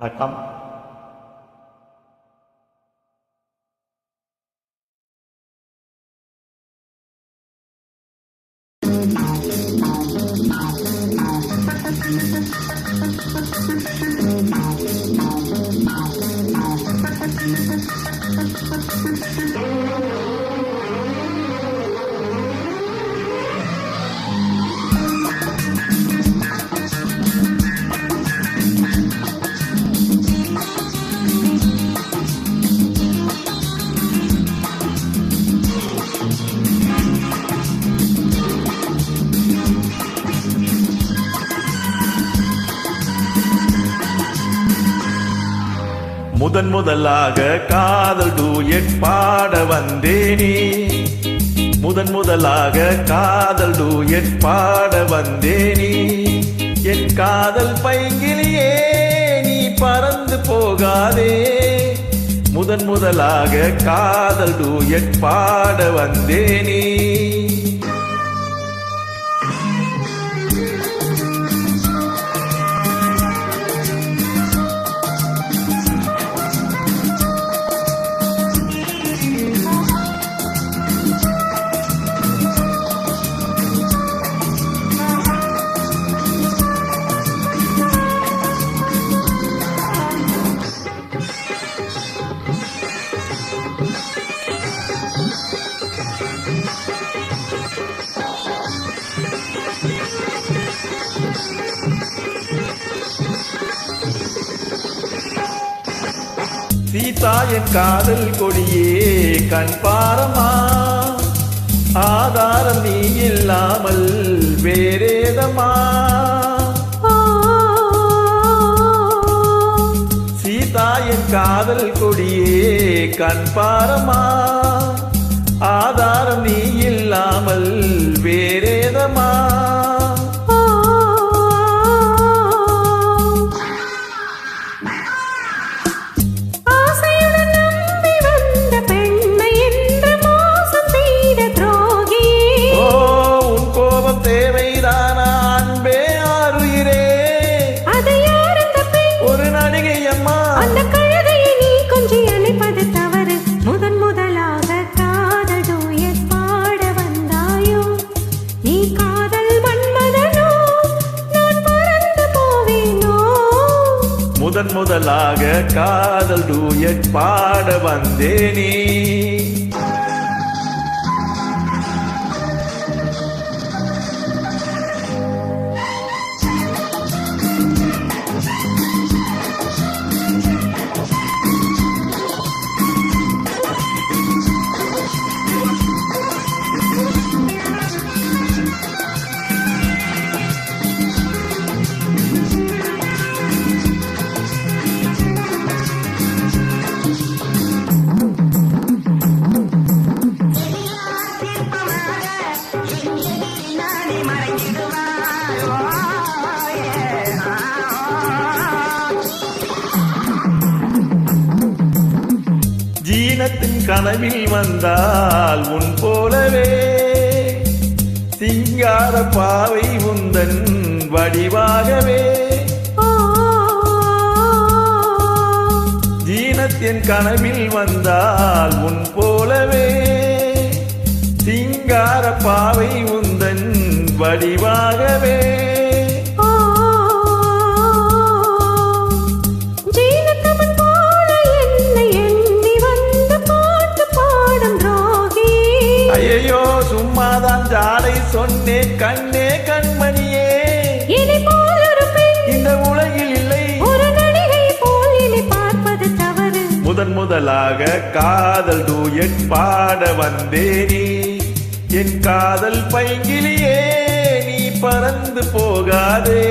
வணக்கம். முதலாக காதல் டூயட் பாட வந்தேனே. முதலாக காதல் டூயட் பாட வந்தேனே. என் காதல் பைங்கிலியே நீ பறந்து போகாதே. முதலாக காதல் டூயட் பாட வந்தேனே. சீதா என் காதல் கொடியே கண் பாரமா. ஆதாரம் நீ இல்லாமல் வேறேதமா. சீதா என் காதல் கொடியே கண் பாரமா. ஆதாரம் நீ இல்லாமல் வேறேதமா. தேவைதானா அன்பே ஆறுயிரே. அது யார் அந்த பெண்? ஒரு நடிகை அம்மா. அந்த கழுதையை நீ கொஞ்சம் அணைப்பது தவறு. முதலாக காதல் டூயட் பாட வந்தாயோ. நீ காதல் மன்மதனோ, நான் பறந்து போவேனோ. முதலாக காதல் டூயட் பாட வந்தேனே. ஜீனத்தின் கனவில் வந்தால் உன் போலவே. சிங்கார பாவை உந்தன் வடிவாகவே. ஜீனத்தின் கனவில் வந்தால் உன் போலவே. சிங்கார பாவை உந்தன் வடிவாகவே. ஐயோ சும்மாதான் ஜாடை சொன்னேன் கண்ணே கண்மணியே. இந்த உலகில் இல்லை ஒரு நடிகை போல் இனி பார்ப்பது தவறு. முதலாக காதல் டூயட் பாட வந்தேனே. என் காதல் பைங்கிலியே நீ பறந்து போகாதே.